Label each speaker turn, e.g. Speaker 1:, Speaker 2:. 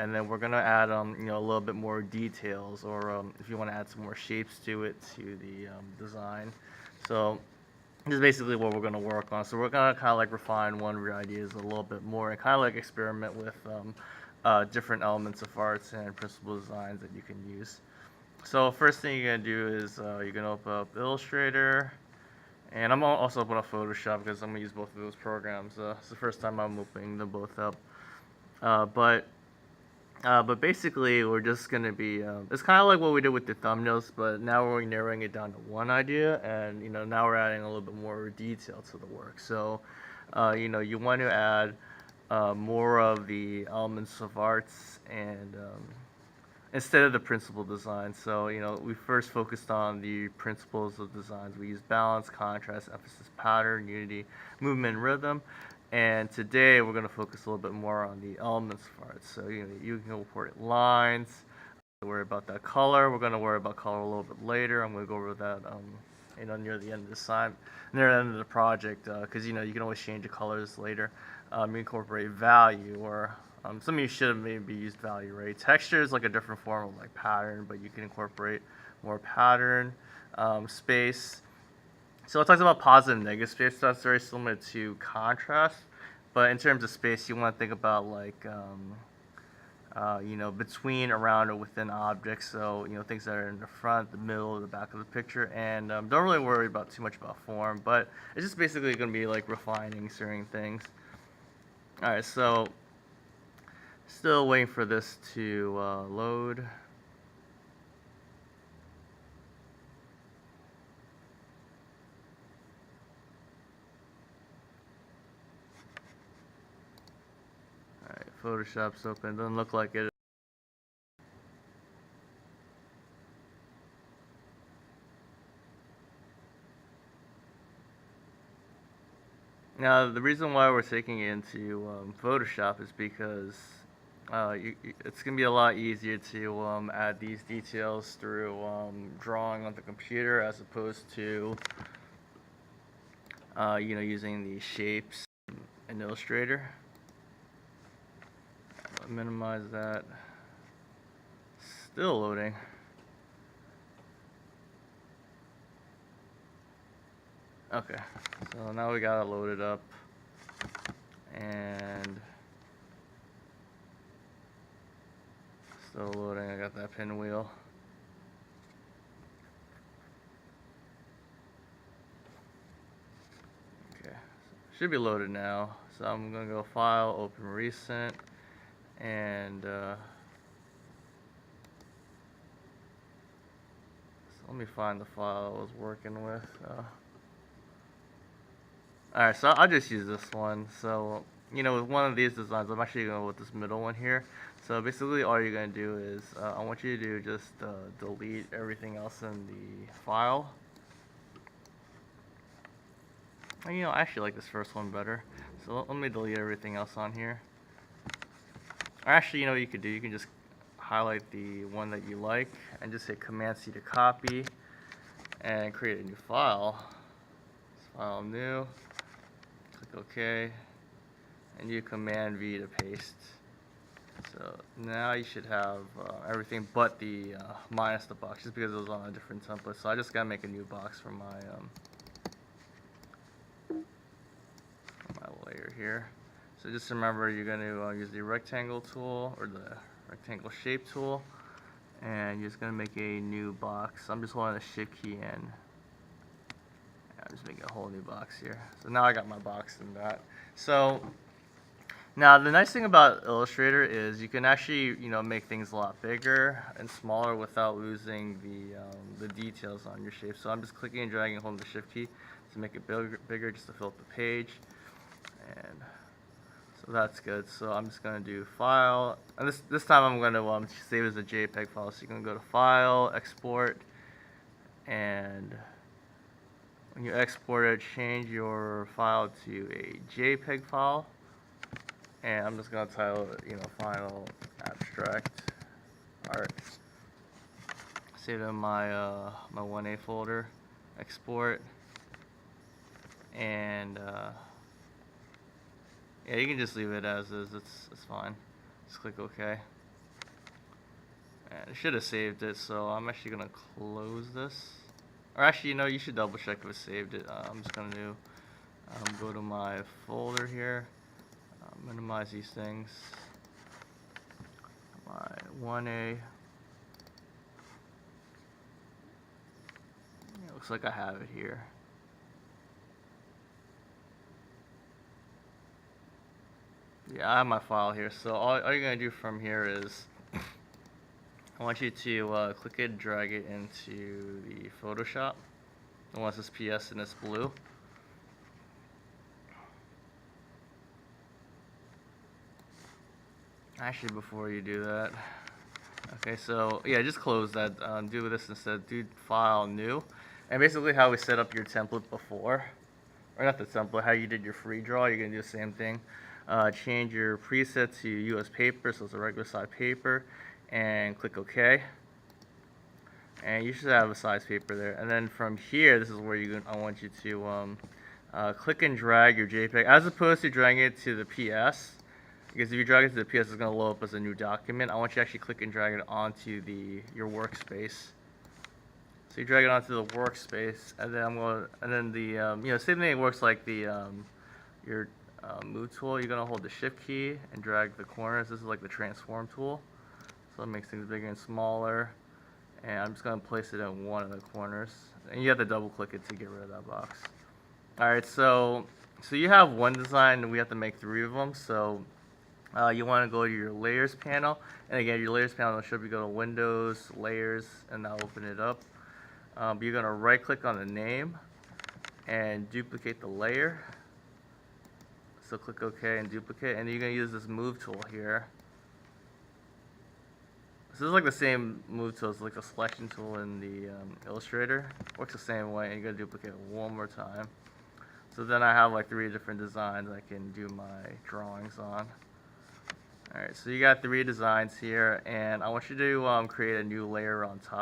Speaker 1: and then we're gonna add a little bit more details, or if you want to add some more shapes to it, to the design. So this is basically what we're gonna work on. So we're gonna kind of like refine one of your ideas a little bit more, and kind of like experiment with different elements of arts and principal designs that you can use. So first thing you're gonna do is you're gonna open up Illustrator, and I'm also open up Photoshop because I'm gonna use both of those programs. It's the first time I'm opening them both up. Uh, but but basically, we're just gonna be. It's kind of like what we did with the thumbnails, but now we're narrowing it down to one idea, and now we're adding a little bit more detail to the work. So, you want to add more of the elements of arts, and instead of the principal design. So, we first focused on the principles of designs. We use balance, contrast, emphasis, pattern, unity, movement, and rhythm. And today we're going to focus a little bit more on the elements of art. So, you can incorporate lines, worry about that color. We're going to worry about color a little bit later. I'm going to go over that, near the end of the near the end of the project, because you can always change the colors later. You incorporate value, or some of you should have maybe used value, right? Texture is like a different form of like pattern, but you can incorporate more pattern, space. So it talks about positive and negative space. So that's very similar to contrast, but in terms of space, you want to think about like between, around, or within objects. So, things that are in the front, the middle, the back of the picture. And don't really worry about too much about form, but it's just basically going to be like refining certain things. All right, so still waiting for this to load. All right, Photoshop's open. Doesn't look like it. Now, the reason why we're taking it into Photoshop is because it's going to be a lot easier to add these details through drawing on the computer, as opposed to using the shapes in Illustrator. I'll minimize that. Still loading. Okay, so now we got it loaded up, and still loading. I got that pinwheel. Okay, should be loaded now. So I'm gonna go File, Open Recent, and so let me find the file I was working with. Alright, so I'll just use this one. So, with one of these designs, I'm actually going with this middle one here. So basically all you're going to do is, I want you to do just delete everything else in the file. And, I actually like this first one better. So let me delete everything else on here. Or actually, what you could do, you can just highlight the one that you like and just hit Command-C to copy and create a new file. File new. Click OK, and you Command-V to paste. So now you should have everything but the minus the box, just because it was on a different template. So I just gotta make a new box for my layer here. So just remember, you're gonna use the rectangle tool, or the rectangle shape tool, and you're just gonna make a new box. I'm just holding the Shift key in. I'm just making a whole new box here. So now I got my box in that. So now the nice thing about Illustrator is you can actually make things a lot bigger and smaller without losing the details on your shape. So I'm just clicking and dragging and holding the Shift key to make it bigger, just to fill up the page. And so that's good. So I'm just gonna do File, and this time I'm gonna save it as a JPEG file. So you're gonna go to File, Export, and when you export it, change your file to a JPEG file, and I'm just gonna title it, Final Abstract Art. Save it in my my 1A folder. Export, and yeah, you can just leave it as is. It's fine. Just click OK. And I should have saved it, so I'm actually gonna close this. Or actually, you should double check if it saved it. I'm just gonna go to my folder here, minimize these things. My 1A. It looks like I have it here. Yeah, I have my file here. So all you're gonna do from here is I want you to click it, drag it into the Photoshop. I want this PS and it's blue. Actually, before you do that, okay, so yeah, just close that. Do this instead. Do File, New, and basically how we set up your template before, or not the template, how you did your free draw. You're gonna do the same thing. Change your preset to US paper, so it's a regular size paper, and click OK. And you should have a size paper there. And then from here, this is where I want you to click and drag your JPEG, as opposed to dragging it to the PS. Because if you drag it to the PS, it's going to load up as a new document. I want you to actually click and drag it onto your workspace. So you drag it onto the workspace, and then the same thing works like your move tool. You're going to hold the Shift key and drag the corners. This is like the transform tool, so it makes things bigger and smaller. And I'm just going to place it in one of the corners, and you have to double click it to get rid of that box. All right, so you have one design, and we have to make 3 of them. So you want to go to your layers panel, and again, your layers panel should be go to Windows, Layers, and now open it up. You're going to right click on the name and duplicate the layer. So click OK and duplicate, and you're going to use this move tool here. So this is like the same move tool as like the selection tool in the Illustrator. Works the same way, and you're going to duplicate it one more time. So then I have like 3 different designs I can do my drawings on. Alright, so you got 3 designs here, and I want you to create a new layer on top.